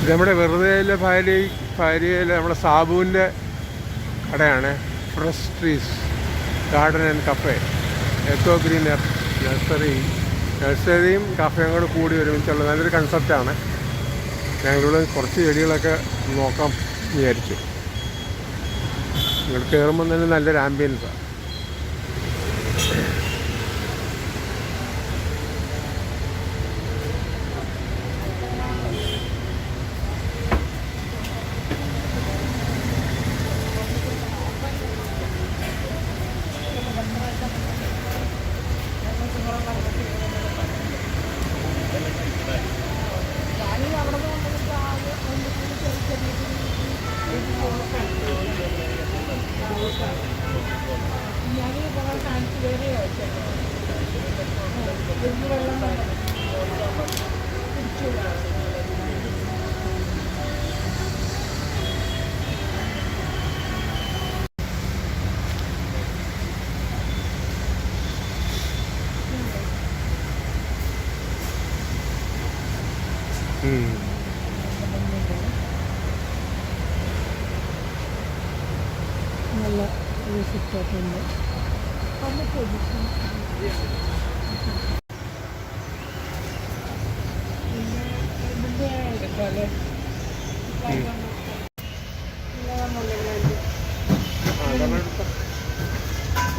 നമ്മുടെ വെറുതെയിലെ ഭാര്യയിലെ നമ്മുടെ സാബുവിൻ്റെ കടയാണ്. Fresh trees garden and cafe, eco green നഴ്സറിയും കഫേയും കൂടെ കൂടി ഒരുമിച്ചുള്ള നല്ലൊരു കൺസെപ്റ്റാണ്. ഞങ്ങളിവിടെ കുറച്ച് ചെടികളൊക്കെ നോക്കാം വിചാരിച്ചു. നിങ്ങൾ കയറുമ്പോൾ തന്നെ നല്ലൊരു ആംബിയൻസാണ്. നല്ല ഒരു സിറ്റൗട്ടുണ്ട്.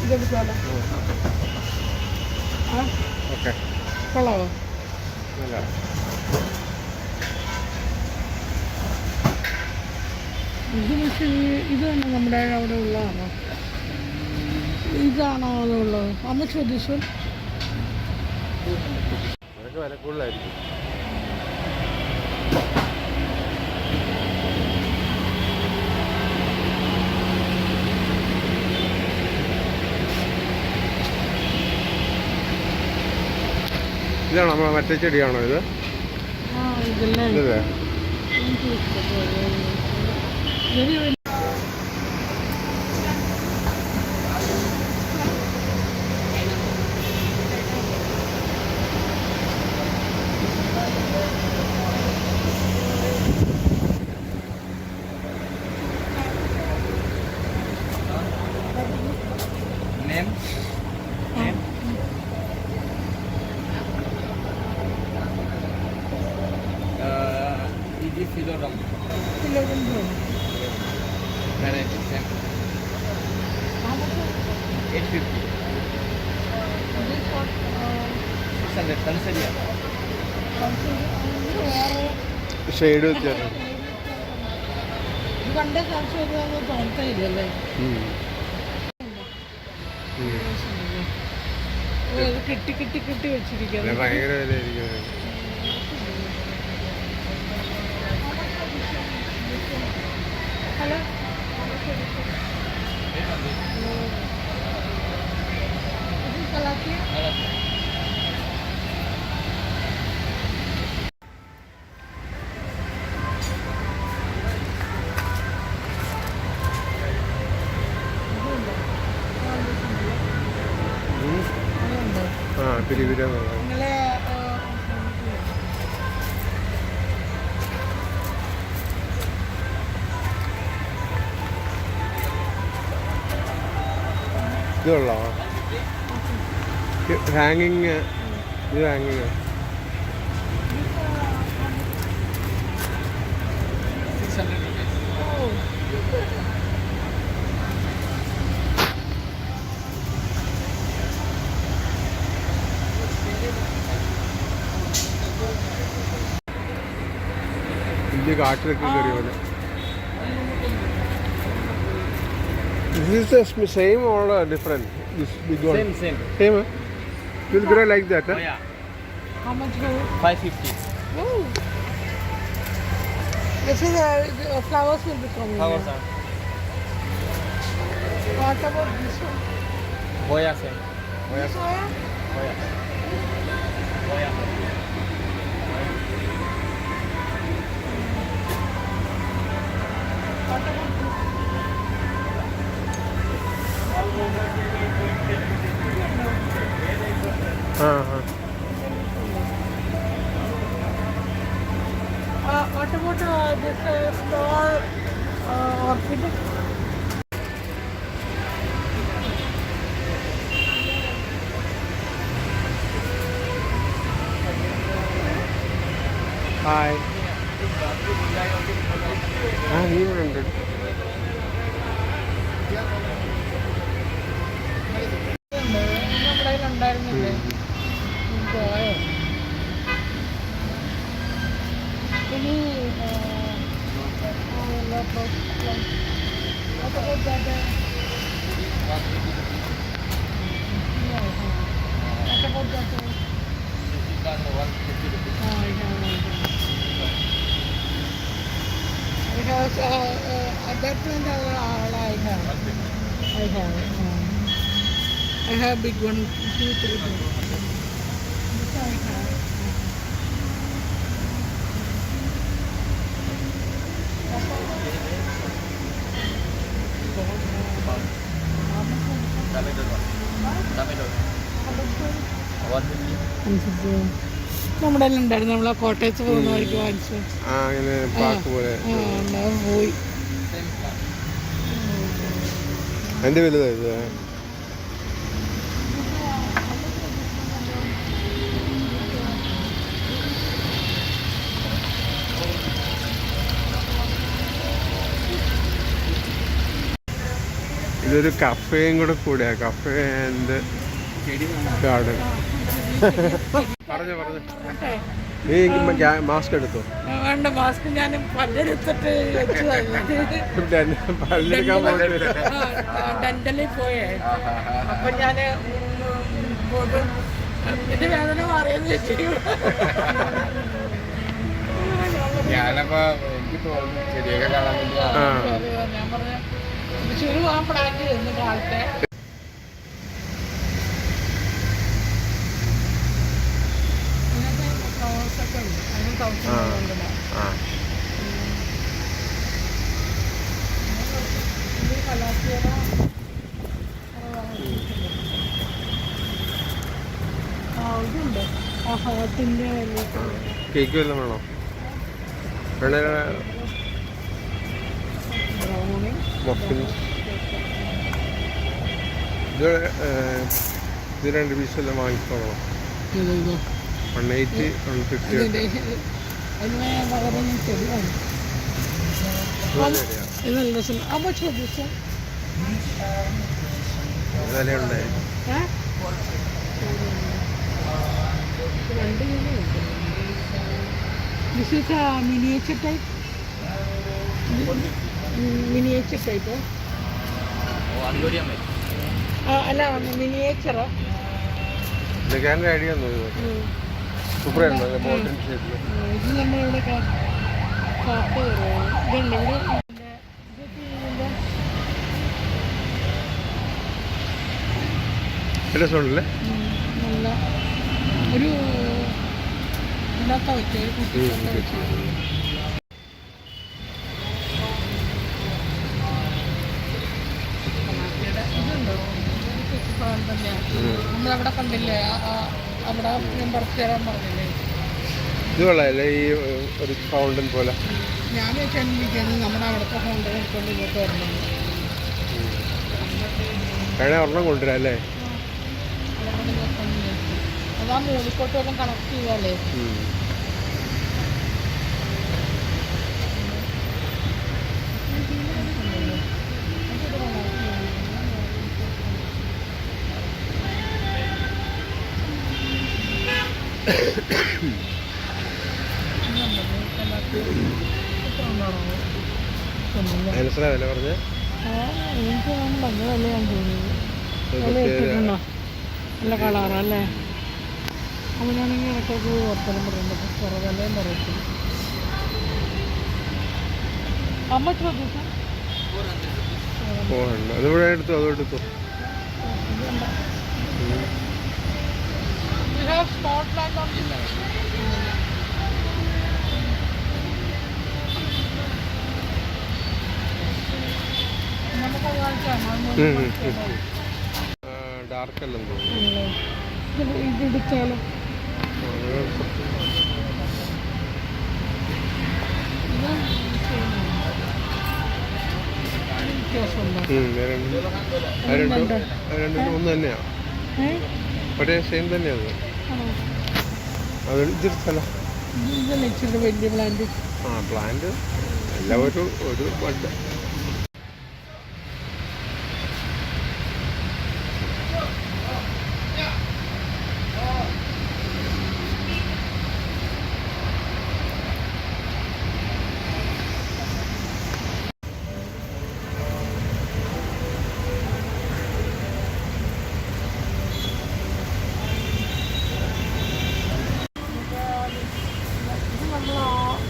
ഇതെടുക്കാലോ. കൊള്ളാവോ? ഇത് പക്ഷേ ഇത് തന്നെ നമ്മുടെ അവിടെ ഉള്ളതാണോ? ഇതാണോ അതുള്ളത്? അന്ന് ശ്രദ്ധിച്ചു. വില കൂടുതലായിരിക്കും. ഇതാണോ നമ്മളെ മറ്റേ ചെടിയാണോ ഇത്? ഇതല്ലേ? ഷെയ്ഡ് വ്യത്യാസം തോന്നത്തില്ലല്ലേ? കെട്ടി കെട്ടി കെട്ടി വെച്ചിരിക്കുന്നത് ഭയങ്കര വിലയായിരിക്കും. ഹലോ, പിരിവിര ഇത് കൊള്ളാമോ? ഹാങ്ങിങ്, ഇത് ഹാങ്ങിങ്. ഇന്ത്യ കാട്ടിലൊക്കെ കയറി പോലെ. Is this the same or different? This big one? Same. Same? It will grow like that, huh? Oh, yeah. how much? 550. Oh. This is flowers will be coming. Flowers are What about this one? Hoya same. This Hoya? Hoya. What about this? What about this small orchid. Hi ആ നീ ഇവിടെ ഉണ്ട് നമ്മുടെ കയ്യിലുണ്ടായിരുന്നില്ലേ പോയോ ഇനി at that point I have big one, 2, 3. This I have. നമ്മുടെ ഉണ്ടായിരുന്നു നമ്മളെ കോട്ടയത്ത് പോകുന്നവർക്ക് വാങ്ങിച്ചു ആ ഇങ്ങനെ പാർക്ക് പോലെ പോയി എൻ്റെ വലുതായത് ഇതൊരു കഫേയും കൂടെ കൂടിയാ കഫേ ആൻഡ് ഗാർഡൻ പറഞ്ഞു പറഞ്ഞു നീ മാസ്ക് എടുത്തോ വേണ്ട മാസ്ക് ഞാൻ പല്ലെടുത്തിട്ട് പല്ലെടുക്കാൻ പോയിട്ട് ഡെന്റലിൽ പോയേ അപ്പൊ ഞാൻ എന്റെ വേദന മാറിയെന്ന് വെച്ചു ഞാനപ്പോ എനിക്ക് തോന്നുന്നു ചെടിയൊക്കെ കാണാൻ വേണ്ടി ഞാൻ പറഞ്ഞ ചുരു ആ പ്ലാൻ ചെയ്തിരുന്നു കാലത്തെ ഇതുണ്ട് ആ ഹാർട്ടിന്റെ കേക്ക് വല്ലതും വേണോ വേണേ മഫിൻസ് ഇത് 2 പീസ് എല്ലാം വാങ്ങിക്കോളോ 180 150 വിലയുണ്ടായി This is a miniature type. Miniature type. അല്ല മിനിയേച്ചറോ ഇതൊക്കെ ഐഡിയ സൂപ്പറായിരുന്നു മോഡേൺ ഷേപ്പിൽ ഇത് നമ്മളിവിടെ കാപ്പ് ഇതുണ്ട് ഇവിടെ രസമുണ്ടല്ലേ നല്ല ഒരു ഇല്ലാത്ത വെച്ച് നമ്മളവിടെ കണ്ടില്ലേ അവിടെ ഞാൻ പറിച്ചു തരാൻ പറഞ്ഞില്ലേ ഇത് കൊള്ളാമല്ലേ ഈ ഒരു ഫൗണ്ടൻ പോലെ ഞാൻ വെച്ചാൽ നമ്മുടെ അവിടുത്തെ ഫൗണ്ടൻ എടുക്കൊണ്ട് ഇങ്ങോട്ട് വരണം വേണേ ഒരെണ്ണം കൊണ്ടുവരാം അല്ലേ അതാ മൂന്നിക്കോട്ട് വല്ലതും കണക്ട് ചെയ്യാല്ലേ അതിനെത്ര വില പറഞ്ഞേ എനിക്ക് നല്ല വിലയാണ് തോന്നിയത് നല്ല കളറല്ലേ അവനാണെങ്കിൽ ഇടയ്ക്കൊക്കെ വർത്തനം പറയുന്നത് കുറേ വിലയും പറയത്തില്ല അമ്മ ചോദിച്ചു അതിവിടെ എടുത്തു അതെടുത്തു small plant on ഡാർക്ക് അല്ലെന്ന് തോന്നുന്നു ഇതെടുത്താലോ ഇത് വ്യത്യാസമുണ്ടോ? രണ്ടും ഒന്ന് തന്നെയാണ്, ഒരേ സെയിം തന്നെയാണ്. അത് ഇതൊരു സ്ഥലം ഇതല്ലേ ഇച്ചിരി വലിയ പ്ലാന്റ്? പ്ലാന്റ് എല്ലാം ഒരു ബഡ്.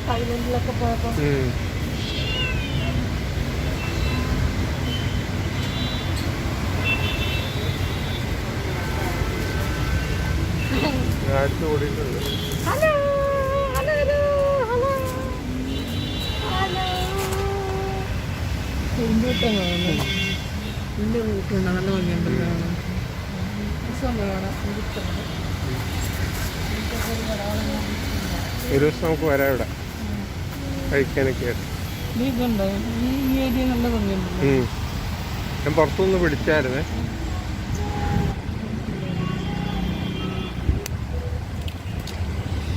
തായ്ലൻഡിലൊക്കെ പോയപ്പോൾ അടുത്ത് ഓടിയിട്ടുണ്ട്. ഹലോ ഹലോ ഹലോ ഹലോ പൂന്തോട്ടം കാണാം. എൻ്റെ വീട്ടുണ്ട്, നല്ല ഭംഗിയുണ്ടല്ലോ കാണാൻ. രസമുണ്ട് കാണാൻ. ഒരു ദിവസം നമുക്ക് വരാം ഇവിടെ കഴിക്കാനൊക്കെ ആയിട്ട്. ഇതുണ്ടോ ഈ ഏരിയ നല്ല ഭംഗിയുണ്ടല്ലോ. ഞാൻ പുറത്തുനിന്ന് പിടിച്ചായിരുന്നേ.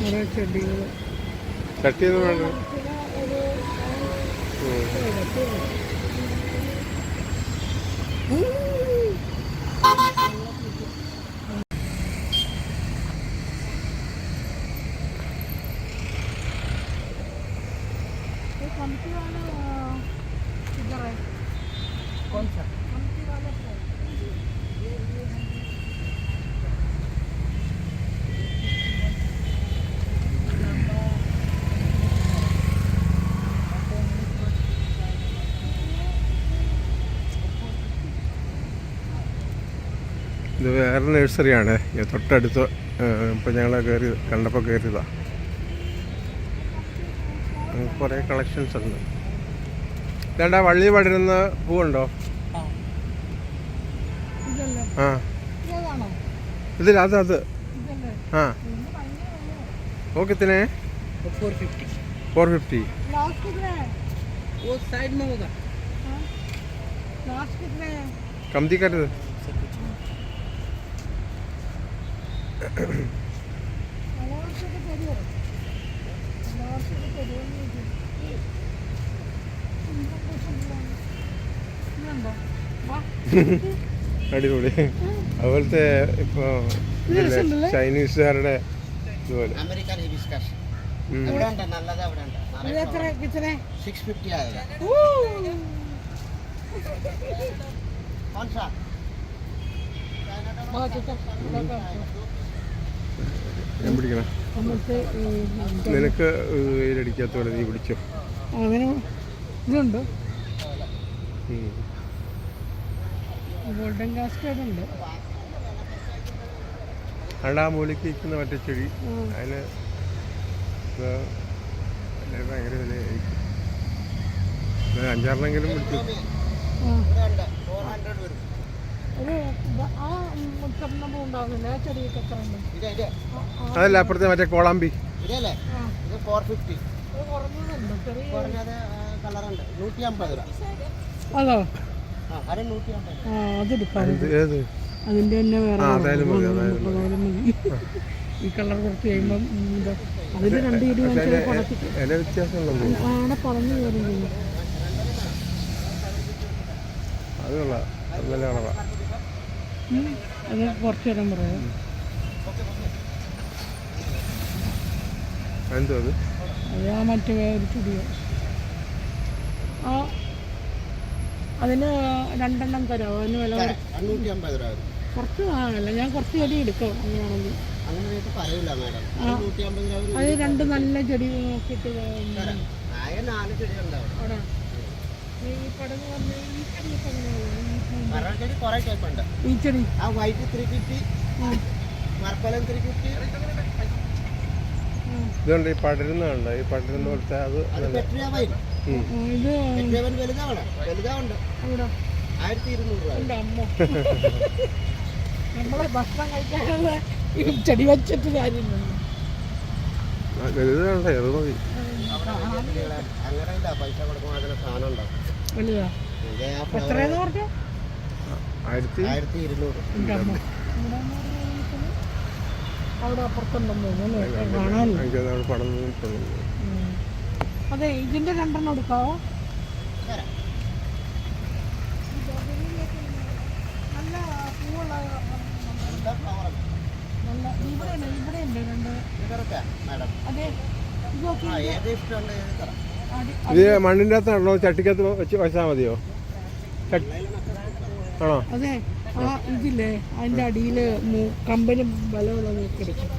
കുറേ ചെടികൾ. ചട്ടിയൊന്നും വേണ്ട. ഇത് വേറെ നഴ്സറിയാണ്, തൊട്ടടുത്ത്. ഇപ്പോൾ ഞങ്ങൾ കണ്ടപ്പോൾ കയറിയതാണ്. കുറേ കളക്ഷൻസ് ഉണ്ട്. ഇതാണ്ടാ വള്ളി പടരുന്ന പൂവുണ്ടോ? ആ ഇതിൽ അത് हाँ वो कितने हैं? 450. 450. लास्ट कितने है? वो साइड में होगा. लास्ट कितने है? कम दी कर दे. അടിപൊളി. അതുപോലത്തെ ഇപ്പോൾ ചൈനീസുകാരുടെ ഇതുപോലെ अमेरिकन हिबिस्कस അവിടെ ഉണ്ട്, നല്ലത് അവിടെ ഉണ്ട്. എത്ര കിച്ചനെ? 650 ആയേगा. कौन सा? ഞാൻ പിടിക്കണം. നിനക്ക് ഇതിലടിക്കാത്ത പോലെ നീ പിടിച്ചോ. അങ്ങനെ ഇതുണ്ട്, ഗോൾഡൻ കാസ്കേഡ് ഉണ്ട്. അണ്ടാ മൂലയ്ക്ക് ഇരിക്കുന്ന മറ്റേ ചെടി, അതിന് ഭയങ്കര വിലയായിരിക്കും. 5-6 പിടിച്ചു. ഒരു ആ മുത്തമ്മ ഉണ്ടാകുന്നില്ല, ആ ചെടിയൊക്കെ എത്ര ഉണ്ട്? അതല്ല അപ്പുറത്തെ മറ്റേ കോളാമ്പി. ഇതല്ലേ ഇത് 450. അത് കുറഞ്ഞതുണ്ട്, ചെറിയ കുറഞ്ഞത് കളറുണ്ട് 150 രൂപ. അതോ? അത് 150. അതെടുക്കാം. ഏത്? അതിൻ്റെ തന്നെ വേറെ അതായാലും മതി. മതി. ഈ കളർ കുറച്ച് കഴിയുമ്പം അതിൽ 2 ഇടി വില വ്യത്യാസമുണ്ടോ? ആടെ പറഞ്ഞു കയറുന്നു. അത് കൊള്ളാം, അത് നല്ല കളറാ. അത് കുറച്ച് നേരം പറയാം. എന്തോ അത്? അത് ആ മറ്റേ ഒരു ചെടിയോ അതിന് 2 എണ്ണം തരാമോ? അതിന് വില 150 രൂപ. കുറച്ച് വാങ്ങല്ല, ഞാൻ കുറച്ച് ചെടി എടുക്കാം അങ്ങനെയാണെങ്കിൽ. അങ്ങനെ റേറ്റ് പറയില്ല മാഡം. 150 രൂപ. അത് 2 നല്ല ചെടി നോക്കിയിട്ട് ആകെ 4 ചെടികളുണ്ടാവും അവിടെ. ഈ പടന്ന് പറഞ്ഞ ഈ ചെടിയൊക്കെ എങ്ങനെയാണ്? മരം ചെടി കുറേ ടൈപ്പ് ഉണ്ട്. ഈ ചെടി ആ വൈറ്റ് 350, മർപ്പലം 350. ഇതുണ്ട് ഈ പടരുന്നുണ്ട്, ഈ പടരുന്ന പോലത്തെ അത് പെട്രിയാവൈൻ. ഇത് പെട്രിയാവൈൻ വലുതാവണം, വലുതാവുണ്ട്. അവിടെ 1200 രൂപ. എൻ്റെ അമ്മ നമ്മളെ ഭക്ഷണം കഴിക്കാനുള്ള ഈ ചെടി വെച്ചിട്ട് കാര്യമില്ലല്ലോ. വലുതുണ്ടേ, അത് മതി. അങ്ങനെ ഇല്ല, പൈസ കൊടുക്കുമ്പോൾ അതിന് സാധനം ഉണ്ടാവും. വലുതാ എത്രയെന്ന് പറഞ്ഞു? 1200. എൻ്റെ അമ്മ അവിടെ അപ്പുറത്തുണ്ടെന്ന് തോന്നുന്നു അല്ലേ? കാണാനില്ല. എനിക്കത് പണം തോന്നുന്നു. അതെ, ഇതിൻ്റെ 2 എടുക്കാവോ? നല്ല പൂവുള്ള നല്ല ഇവിടെ ഉണ്ട് 2. അതെ, ഇത് നോക്കി. ഇത് മണ്ണിൻ്റെ അകത്താണോ ചട്ടിക്കകത്ത് വെച്ചാൽ മതിയോ? ആണോ? അതെ, ആ ഇതില്ലേ അതിൻ്റെ അടിയിൽ കമ്പനി ബലമുള്ള നോക്കിയെടുക്കും.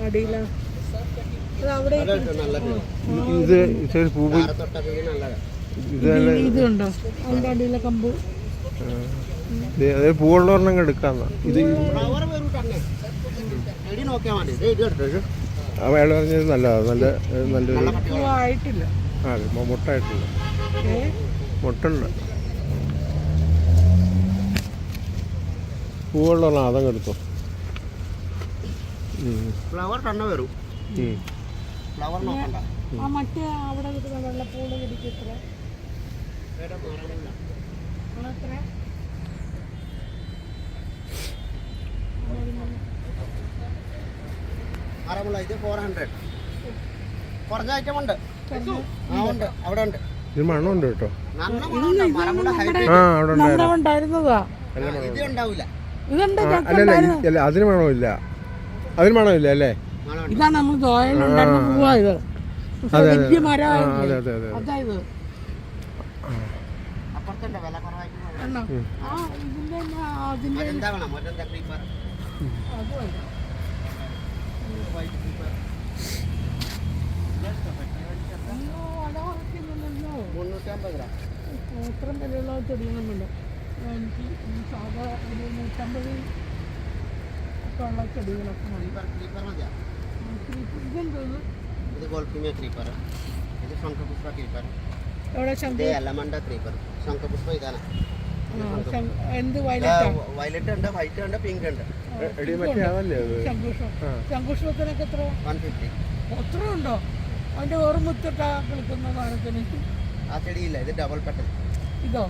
അടിയിൽ അത് അവിടെ ഇത് പൂവ് ഇതുണ്ടോ അതിൻ്റെ അടിയിലെ കമ്പ്? അതായത് പൂവുള്ളവരെണ്ണം എടുക്കാന്ന ഇത് അയാൾ പറഞ്ഞത് നല്ലതാണ്. നല്ലൊരു ആയിട്ടില്ല. അതെ, മുട്ടായിട്ടില്ല. മുട്ടുണ്ട്. പൂവുള്ളവരെണ്ണം അതങ്ങ് എടുത്തോ. ഫ്ലവർ തന്നെ വരും. ഫ്ലവർ നോക്കണ്ട. ആ മറ്റേ അവിടെ കിട്ടുന്ന വെള്ളപ്പൂള് പിടിക്കത്ര മരമുള്ള ഇത് 400. കുറഞ്ഞ ഐറ്റം ഉണ്ട്. ഉണ്ട്, അവിടെ ഉണ്ട്. ഇത് മണമുണ്ട് കേട്ടോ. നല്ല മണമുണ്ട്. മരമുള്ള ഹൈബ്രിഡ്. ആ, അവിടെ ഉണ്ടായിരുന്നു. ഉണ്ടായിരുന്നതാ. ഇത് ഉണ്ടാവില്ല. ഇതുണ്ട്. അല്ല, അതിന് മണമില്ല. അതിന് മണമില്ല അല്ലേ? ഇതാണ് നമ്മൾ ദോയലുണ്ടായിരുന്ന പൂവാ ഇത്. വലിയ മരം. അതെ അതെ അതെ. അതായത് അപ്പുറത്തുണ്ട് വില കുറവായിട്ട്. ആ ഇതിന്റെ അതിന്റെ എന്താ വേണം? മറ്റെന്താ ക്രീപ്പർ? അത് വേണ്ട. അയ്യോ, അട കുറയ്ക്കുന്നില്ലല്ലോ. 350 ഗ്രാം. അത്രയും വിലയുള്ള ചെടികളൊന്നുമില്ല. എനിക്ക് സാധാ ഒരു 150 ഒക്കെ ഉള്ള ചെടികളൊക്കെ മതി. ക്രീപ്പർ മതിയാ? ഇതെന്തോന്ന്? ഇത് ഗോൾഫിമിയ ക്രീപ്പർ. ഇത് ശംഖപുഷ്പ ക്രീപ്പർ. എവിടെ ഇത് എലമണ്ട ക്രീപ്പർ. ശംഖപുഷ്പ ഇതാണ്. എന്ത് വയലറ്റാ? വയലറ്റ് ഉണ്ട്, വൈറ്റ് ഉണ്ട്, പിങ്ക് ഉണ്ട്. ശംഖുഷ്പത്തിനൊക്കെ എത്ര? 150. അത്ര ഉണ്ടോ? അതിന്റെ വേറെ മുത്തിട്ടാ കളിക്കുന്ന സാധനത്തിന്. ആ ചെടിയില്ല, ഇത് ഡബിൾ പെട്ടൽ. ഇതോ?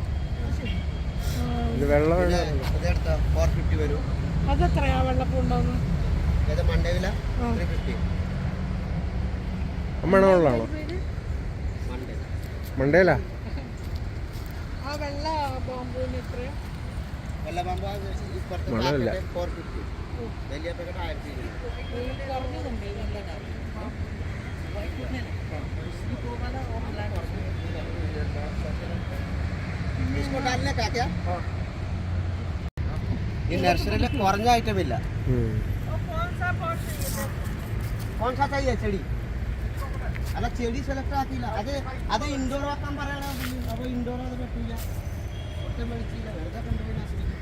ഇതെടുത്ത 450 വരും. അതെത്രയാ വെള്ളപ്പൂണ്ടാവുന്നു? ഇത് മണ്ടവില 350. മണമുള്ളതാണോ? മണ്ടയിലാ? ആ വെള്ള ബാമ്പൂന് എത്രയാ? വെള്ള ബാമ്പു ഇപ്പുറത്ത് 450. വലിയ പാക്കറ്റ് 1200. കുറഞ്ഞതുണ്ട് इसको डालने का क्या? ये नर्सरी में കുറഞ്ഞ ഐറ്റം ഇല്ല. कौन सा चाहिए ചെടി? അല്ല, ചെടി സെലക്ട് ആക്കിയില്ല. അത് ഇൻഡോർ ആക്കാൻ പറയണം. അപ്പോൾ ഇൻഡോർ അത് പറ്റില്ല. ഒട്ടും മേടിച്ചില്ല, വെറുതെ കൊണ്ടുപോയി നശിപ്പിക്കും.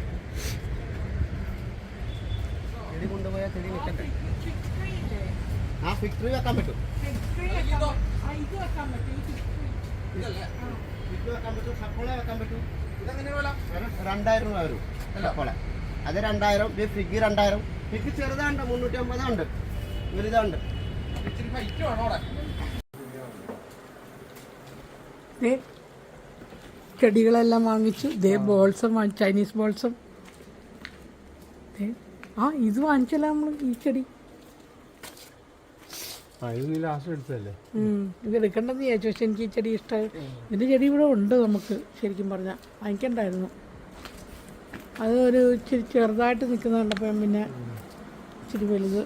ചെടി കൊണ്ടുപോയാൽ ചെടി നിൽക്കട്ടെ. ആ, ഫിക് ട്രീ വെക്കാൻ പറ്റും. ഇത് വെക്കാൻ പറ്റും. ഇത് വെക്കാൻ പറ്റും. സപ്പോള വെക്കാൻ പറ്റും. 2000 രൂപ വരും സപ്പോള. അത് 2000. ഇത് ഫിഗ് 2000. ഫിഗ് ചെറുതാണ്ട് 350 ഉണ്ട്, വലുതുണ്ട്. ചെടികളെല്ലാം വാങ്ങിച്ചു. ദേ ബോൾസും ചൈനീസ് ബോൾസും. ആ ഇത് വാങ്ങിച്ചല്ല നമ്മൾ ഈ ചെടി. ഇത് എടുക്കണ്ടെന്ന് വിചാരിച്ചു. പക്ഷെ എനിക്ക് ഈ ചെടി ഇഷ്ടമായി. ഇതിൻ്റെ ചെടി ഇവിടെ ഉണ്ട് നമുക്ക്. ശരിക്കും പറഞ്ഞാൽ വാങ്ങിക്കണ്ടായിരുന്നു. അത് ഒരു ഇച്ചിരി ചെറുതായിട്ട് നിൽക്കുന്ന കണ്ടപ്പോൾ പിന്നെ ഇച്ചിരി വലുത്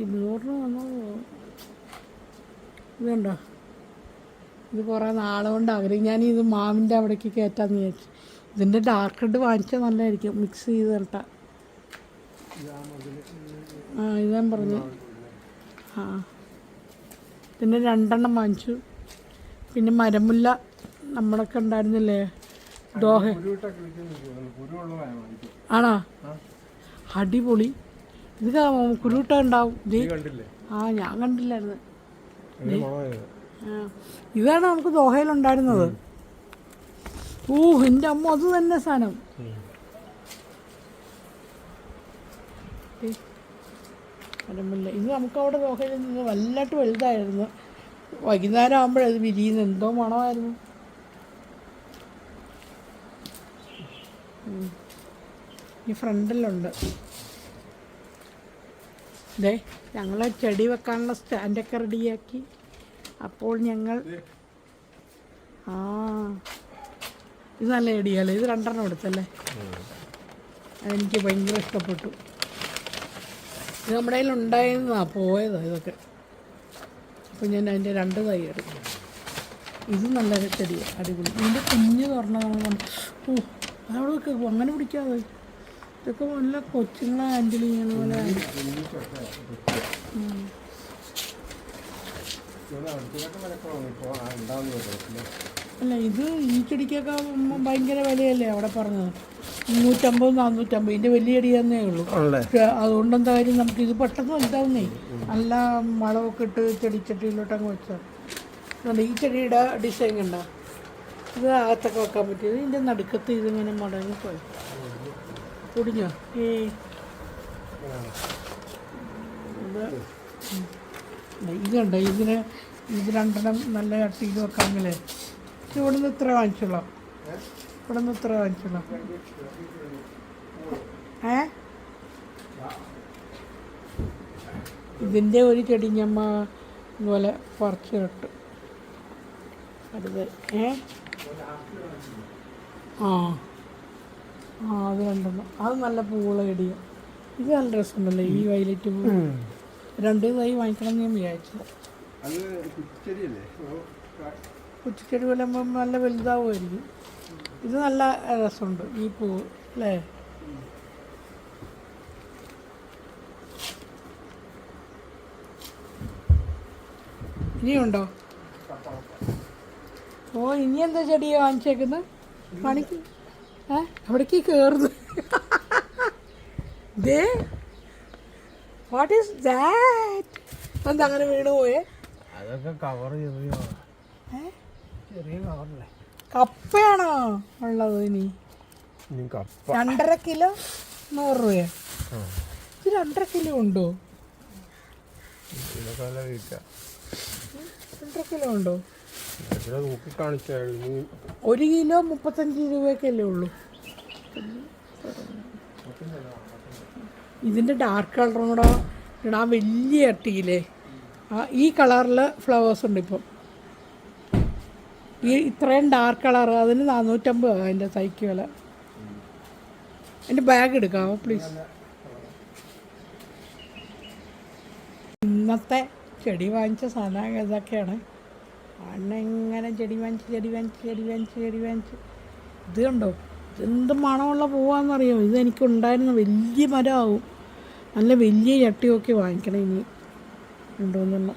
200 വന്നത്. ഇതുണ്ടോ? ഇത് കുറേ നാളുകൊണ്ട് ആഗ്രഹം. ഞാനിത് മാവിൻ്റെ അവിടേക്ക് കയറ്റാമെന്ന് വിചാരിച്ചു. ഇതിൻ്റെ ഡാർക്ക് റെഡ് വാങ്ങിച്ചാൽ നല്ലതായിരിക്കും, മിക്സ് ചെയ്ത് തരട്ട. ആ, ഇതാ പറഞ്ഞു. ആ, പിന്നെ 2 വാങ്ങിച്ചു. പിന്നെ മരമുല്ല നമ്മളൊക്കെ ഉണ്ടായിരുന്നില്ലേ ദോഹ. ആണോ? അടിപൊളി. ഇത് കുരുട്ട ഉണ്ടാവും. ആ, ഞാൻ കണ്ടില്ലായിരുന്നു. ഇതാണ് നമുക്ക് ദോഹയിലുണ്ടായിരുന്നത്. ഓ എൻ്റെ അമ്മ, അത് തന്നെ സാധനം. മരമുല്ല ഇത് നമുക്ക് അവിടെ ദോഹയിൽ നിന്ന് വല്ലാട്ട് വലുതായിരുന്നു. വൈകുന്നേരം ആകുമ്പോഴത് വിരിയുന്നു. എന്തോ മണമായിരുന്നു. ഈ ഫ്രണ്ടിലുണ്ട്. ഇതേ ഞങ്ങൾ ചെടി വെക്കാനുള്ള സ്റ്റാൻഡൊക്കെ റെഡിയാക്കി. അപ്പോൾ ഞങ്ങൾ ഇത് നല്ല ചെടിയല്ലേ, ഇത് 2 എടുത്തല്ലേ. അതെനിക്ക് ഭയങ്കര ഇഷ്ടപ്പെട്ടു. ഇത് നമ്മുടെ കയ്യിൽ ഉണ്ടായിരുന്നതാണ്, പോയതാണ് ഇതൊക്കെ. അപ്പോൾ ഞാൻ അതിൻ്റെ 2 തൈ എടുക്കും. ഇത് നല്ല ചെടിയാണ്, അടിപൊളി. ഇതിൻ്റെ കുഞ്ഞ് തുറന്ന അതവിടെ വെക്കും, അങ്ങനെ പിടിക്കാതെ. ഇതൊക്കെ നല്ല കൊച്ചുങ്ങളെ ഹാൻഡിൽ ചെയ്യണ പോലെ. അല്ല ഇത് ഈ ചെടിക്കൊക്കെ ഭയങ്കര വിലയല്ലേ അവിടെ പറഞ്ഞത്. 350-450. ഇതിൻ്റെ വലിയ ചെടി തന്നേ ഉള്ളൂ. അതുകൊണ്ടെന്താ കാര്യം, നമുക്കിത് പെട്ടെന്ന് വലുതാവുന്നേ. നല്ല വളമൊക്കെ ഇട്ട് ചെടിച്ചട്ടിയിലോട്ടങ്ങ് വെച്ചാൽ. ഈ ചെടിയുടെ ഡിസൈൻ കണ്ട, ഇത് അകത്തൊക്കെ വെക്കാൻ പറ്റിയത്. ഇതിൻ്റെ നടുക്കത്ത് ഇതിങ്ങനെ മടങ്ങിപ്പോയി കുടിഞ്ഞോ. ഇത് കണ്ടോ, ഇത് 2 നല്ല ചട്ടിയിൽ വെക്കാമെങ്കിലേ. ഇവിടെ നിന്ന് ഇത്ര വാങ്ങിച്ചോളാം, ഇവിടെ നിന്ന് ഇത്ര വാങ്ങിച്ചോളാം. ഇതിൻ്റെ ഒരു ചെടി ഞമ്മ ഇതുപോലെ പറിച്ച് കിട്ടും. അടുത്ത് അത് 2. അത് നല്ല പൂവുള്ള ചെടിയാണ്. ഇത് നല്ല രസമുണ്ടല്ലോ, ഈ വയലറ്റ് പൂ. 2 തൈ വാങ്ങിക്കണം എന്ന് ഞാൻ വിചാരിച്ചത്. കുച്ചിച്ചെടി പോലെ നല്ല വലുതാവുമായിരിക്കും. ഇത് നല്ല രസമുണ്ട് ഈ പൂവ് അല്ലേ. ഇനിയുണ്ടോ? ഇനി എന്താ ചെടിയാണ് വാങ്ങിച്ചേക്കുന്നത്? കാണിക്ക്. അവിടേക്ക് കയറുന്നു. ദേ വാട്ട് ഈസ് ദാറ്റ്? എന്താ അങ്ങനെ വീണ് പോയേ? അതൊക്കെ കവർ ചെറിയ കവറല്ലേ. കപ്പയാണോ ഉള്ളത്? ഇനി 2.5 കിലോ 100 രൂപയോ? ഇത് 2.5 കിലോ ഉണ്ടോ? 2.5 കിലോ ഉണ്ടോ? നോക്കി കാണിച്ചായിരുന്നു. 1 കിലോ 35 രൂപയൊക്കെയല്ലേ ഉള്ളൂ. ഇതിൻ്റെ ഡാർക്ക് കളറും കൂടെ ഇടാൻ വലിയ ചട്ടിയില്ലേ. ഈ കളറിൽ ഫ്ലവേഴ്സ് ഉണ്ട് ഇപ്പം. ഈ ഇത്രയും ഡാർക്ക് കളർ അതിന് 450 അതിൻ്റെ തൈക്ക് വില. എൻ്റെ ബാഗ് എടുക്കാമോ പ്ലീസ്? ഇന്നത്തെ ചെടി വാങ്ങിച്ച സാധനം ഇതൊക്കെയാണ്. അന്നെങ്ങനെ ചെടി വാങ്ങിച്ച് ഇത് കണ്ടോ, എന്ത് മണമുള്ള പൂവാണെന്നറിയോ. ഇത് എനിക്കുണ്ടായിരുന്ന വലിയ മരമാവും. നല്ല വലിയ ചട്ടിയൊക്കെ വാങ്ങിക്കണം ഇനി. 2-3 എണ്ണം.